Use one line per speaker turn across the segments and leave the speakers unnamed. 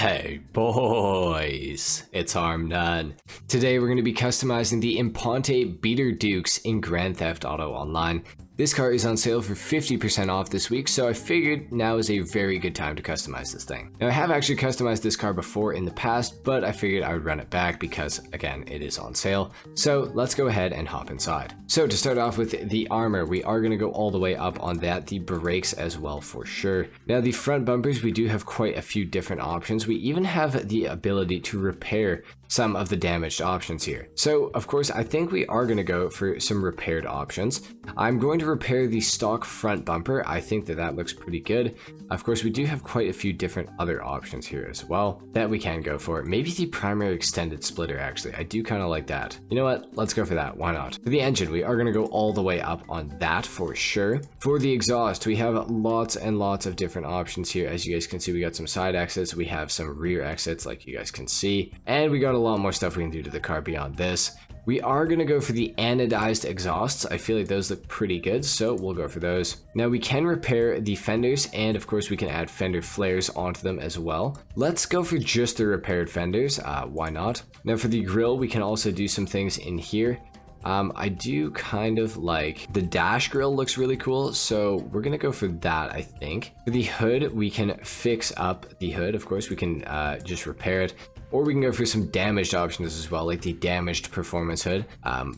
Hey boys, it's HarmNone. Today we're going to be customizing the Imponte Beater Dukes in Grand Theft Auto Online. This car is on sale for 50% off this week, so I figured now is a very good time to customize this thing. Now I have actually customized this car before in the past, but I figured I would run it back because, again, it is on sale. So let's go ahead and hop inside. So to start off with the armor, we are going to go all the way up on that, the brakes as well for sure. Now the front bumpers, we do have quite a few different options. We even have the ability to repair some of the damaged options here. So of course, I think we are going to go for some repaired options. I'm going to repair the stock front bumper. I think that looks pretty good. Of course, we do have quite a few different other options here as well that we can go for. Maybe the primary extended splitter, actually. I do kind of like that. You know what? Let's go for that. Why not? For the engine, we are going to go all the way up on that for sure. For the exhaust, we have lots and lots of different options here. As you guys can see, we got some side exits. We have some rear exits like you guys can see. And we got a lot more stuff we can do to the car beyond this. We are going to go for the anodized exhausts. I feel like those look pretty good, so we'll go for those. Now we can repair the fenders, and of course we can add fender flares onto them as well. Let's go for just the repaired fenders. Why not? Now for the grille, we can also do some things in here. I do kind of like the dash grille, looks really cool, so we're gonna go for that. I think for the hood, we can fix up the hood. Of course we can just repair it, or we can go for some damaged options as well, like the damaged performance hood,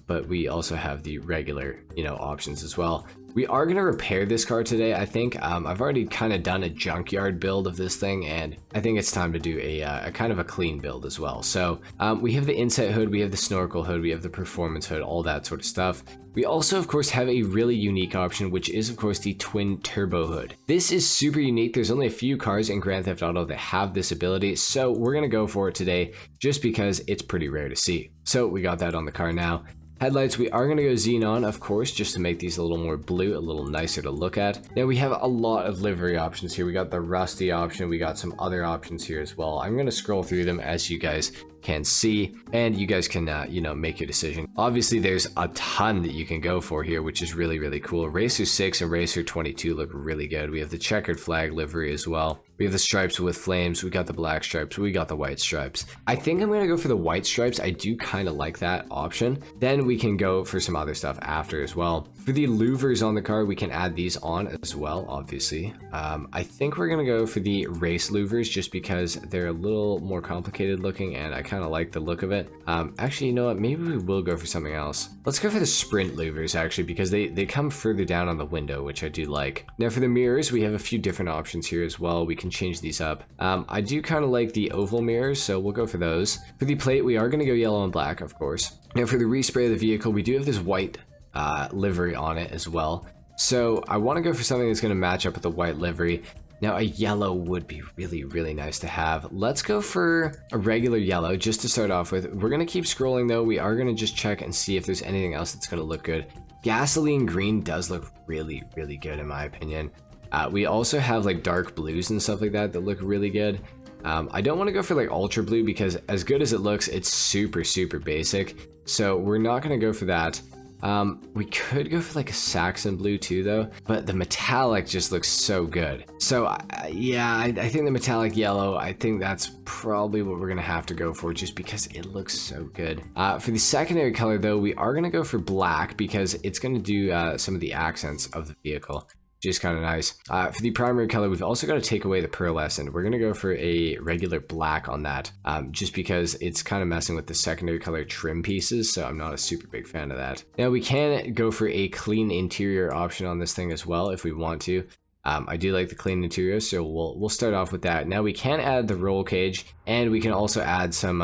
but we also have the regular options as well. We are going to repair this car today, I think. I've already kind of done a junkyard build of this thing, and I think it's time to do a kind of a clean build as well. So we have the inset hood, we have the snorkel hood, we have the performance hood, all that sort of stuff. We also, of course, have a really unique option, which is, of course, the twin turbo hood. This is super unique. There's only a few cars in Grand Theft Auto that have this ability, so we're going to go for it today just because it's pretty rare to see. So we got that on the car now. Headlights, we are going to go xenon, of course, just to make these a little more blue, a little nicer to look at. Now we have a lot of livery options here. We got the rusty option, we got some other options here as well. I'm going to scroll through them as you guys can see, and you guys can make your decision. Obviously there's a ton that you can go for here, which is really cool. Racer 6 and Racer 22 look really good. We have the checkered flag livery as well. We have the stripes with flames, we got the black stripes, we got the white stripes. I think I'm gonna go for the white stripes. I do kind of like that option. Then we can go for some other stuff after as well. For the louvers on the car, we can add these on as well, obviously. I think we're gonna go for the race louvers just because they're a little more complicated looking, and I kind of like the look of it. Actually, you know what? Maybe we will go for something else. Let's go for the sprint louvers, actually, because they come further down on the window, which I do like. Now for the mirrors, we have a few different options here as well. We can change these up. I do kind of like the oval mirrors, so we'll go for those. For the plate, we are going to go yellow and black, of course. Now for the respray of the vehicle, we do have this white livery on it as well. So I want to go for something that's going to match up with the white livery. Now a yellow would be really nice to have. Let's go for a regular yellow just to start off with. We're going to keep scrolling though. We are going to just check and see if there's anything else that's going to look good. Gasoline green does look really good in my opinion. We also have like dark blues and stuff like that look really good. I don't want to go for like ultra blue because as good as it looks, it's super basic. So we're not going to go for that. We could go for like a Saxon blue too though, but the metallic just looks so good. So yeah, I think the metallic yellow, I think that's probably what we're gonna have to go for just because it looks so good. For the secondary color though, we are gonna go for black because it's gonna do some of the accents of the vehicle, which is kind of nice. For the primary color, we've also got to take away the pearlescent. We're going to go for a regular black on that, just because it's kind of messing with the secondary color trim pieces, so I'm not a super big fan of that. Now we can go for a clean interior option on this thing as well if we want to. I do like the clean interior, so we'll start off with that. Now we can add the roll cage, and we can also add some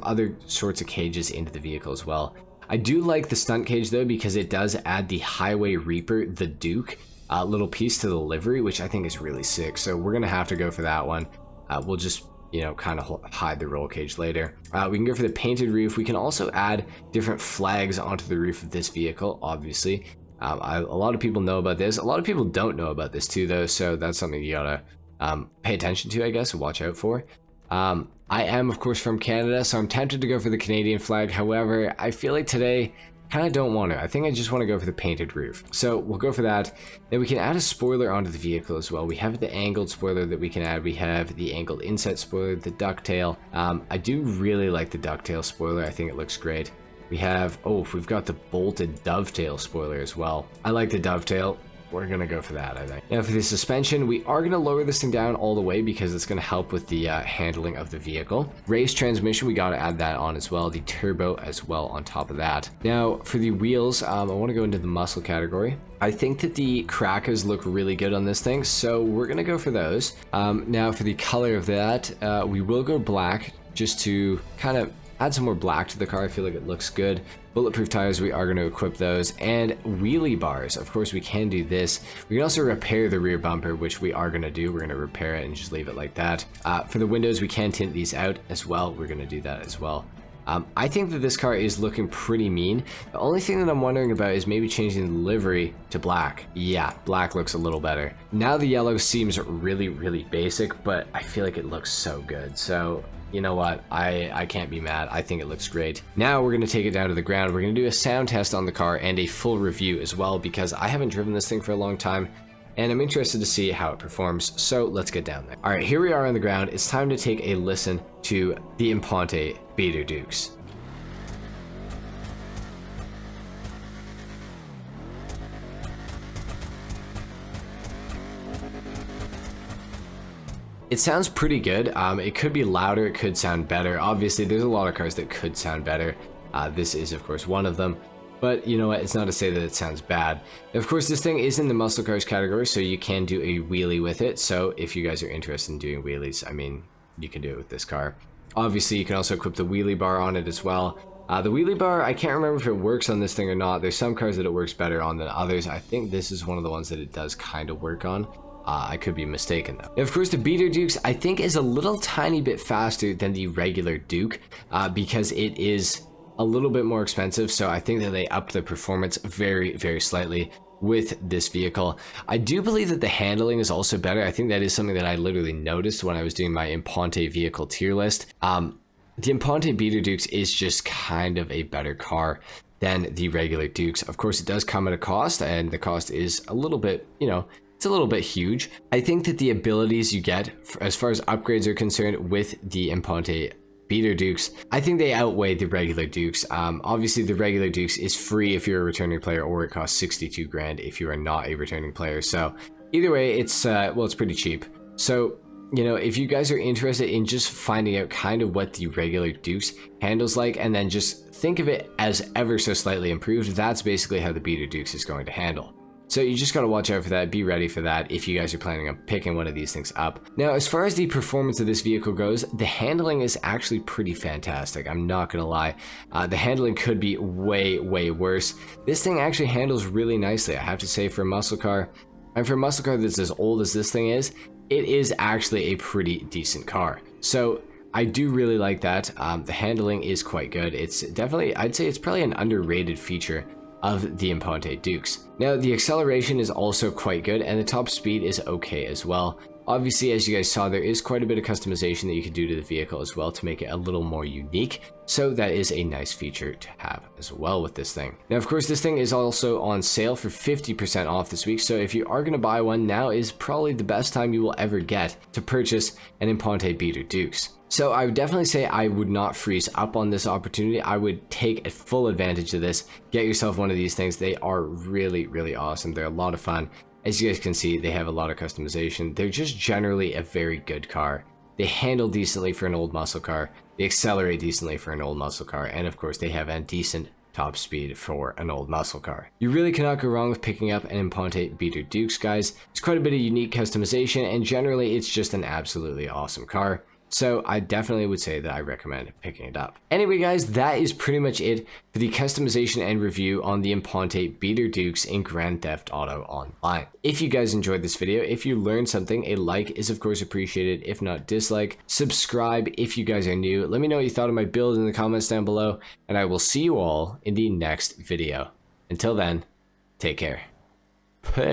other sorts of cages into the vehicle as well. I do like the stunt cage though because it does add the Highway Reaper, the Duke, little piece to the livery, which I think is really sick. So we're gonna have to go for that one. We'll just kind of hide the roll cage later. We can go for the painted roof. We can also add different flags onto the roof of this vehicle, obviously. A lot of people know about this. A lot of people don't know about this too though, so that's something you gotta pay attention to, I guess, and watch out for. I am of course from Canada, so I'm tempted to go for the Canadian flag. However, I feel like today kind of don't want to. I think I just want to go for the painted roof. So we'll go for that. Then we can add a spoiler onto the vehicle as well. We have the angled spoiler that we can add. We have the angled inset spoiler, the ducktail. I do really like the ducktail spoiler. I think it looks great. We have, oh, we've got the bolted dovetail spoiler as well. I like the dovetail. We're gonna go for that, I think. Now for the suspension, we are gonna lower this thing down all the way because it's gonna help with the handling of the vehicle. Race transmission, we gotta add that on as well. The turbo as well on top of that. Now for the wheels, I wanna go into the muscle category. I think that the crackers look really good on this thing, so we're gonna go for those. Now for the color of that, we will go black just to kind of add some more black to the car. I feel like it looks good. Bulletproof tires, we are going to equip those. And wheelie bars, of course we can do this. We can also repair the rear bumper, which we are going to do. We're going to repair it and just leave it like that. For the windows, we can tint these out as well. We're going to do that as well. I think that this car is looking pretty mean. The only thing that I'm wondering about is maybe changing the livery to black. Yeah, black looks a little better. Now the yellow seems really, really basic, but I feel like it looks so good. So you know what, I can't be mad. I think it looks great. Now we're going to take it down to the ground. We're going to do a sound test on the car and a full review as well, because I haven't driven this thing for a long time and I'm interested to see how it performs. So let's get down there. All right, here we are on the ground. It's time to take a listen to the Imponte Beater Dukes. It sounds pretty good. It could be louder, it could sound better. Obviously, there's a lot of cars that could sound better. This is, of course, one of them. But you know what? It's not to say that it sounds bad. Of course, this thing is in the muscle cars category, so you can do a wheelie with it. So if you guys are interested in doing wheelies, I mean, you can do it with this car. Obviously, you can also equip the wheelie bar on it as well. The wheelie bar, I can't remember if it works on this thing or not. There's some cars that it works better on than others. I think this is one of the ones that it does kind of work on. I could be mistaken though. Now, of course, the Beater Dukes I think is a little tiny bit faster than the regular Duke because it is a little bit more expensive. So I think that they upped the performance very, very slightly with this vehicle. I do believe that the handling is also better. I think that is something that I literally noticed when I was doing my Imponte vehicle tier list. The Imponte Beater Dukes is just kind of a better car than the regular Dukes. Of course, it does come at a cost, and the cost is a little bit, you know, it's a little bit huge. I think that the abilities you get as far as upgrades are concerned with the Imponte Beater Dukes, I think they outweigh the regular Dukes. Obviously the regular Dukes is free if you're a returning player, or it costs 62 grand if you are not a returning player. So either way, it's well, it's pretty cheap. So, you know, if you guys are interested in just finding out kind of what the regular Dukes handles like, and then just think of it as ever so slightly improved, that's basically how the Beater Dukes is going to handle. So you just gotta watch out for that, be ready for that if you guys are planning on picking one of these things up. Now, as far as the performance of this vehicle goes, the handling is actually pretty fantastic, I'm not gonna lie. The handling could be way, way worse. This thing actually handles really nicely, I have to say, for a muscle car. And for a muscle car that's as old as this thing is, it is actually a pretty decent car. So I do really like that. The handling is quite good. It's definitely, I'd say it's probably an underrated feature of the Imponte Dukes. Now, the acceleration is also quite good, and the top speed is okay as well. Obviously, as you guys saw, there is quite a bit of customization that you can do to the vehicle as well to make it a little more unique, so that is a nice feature to have as well with this thing. Now, of course, this thing is also on sale for 50% off this week, so if you are going to buy one, now is probably the best time you will ever get to purchase an Imponte Beater Dukes. So I would definitely say I would not freeze up on this opportunity. I would take a full advantage of this. Get yourself one of these things. They are really, really awesome. They're a lot of fun. As you guys can see, they have a lot of customization. They're just generally a very good car. They handle decently for an old muscle car. They accelerate decently for an old muscle car. And of course, they have a decent top speed for an old muscle car. You really cannot go wrong with picking up an Imponte Beater Dukes, guys. It's quite a bit of unique customization, and generally, it's just an absolutely awesome car. So I definitely would say that I recommend picking it up. Anyway, guys, that is pretty much it for the customization and review on the Imponte Beater Dukes in Grand Theft Auto Online. If you guys enjoyed this video, if you learned something, a like is of course appreciated, if not dislike. Subscribe if you guys are new. Let me know what you thought of my build in the comments down below, and I will see you all in the next video. Until then, take care. Peace.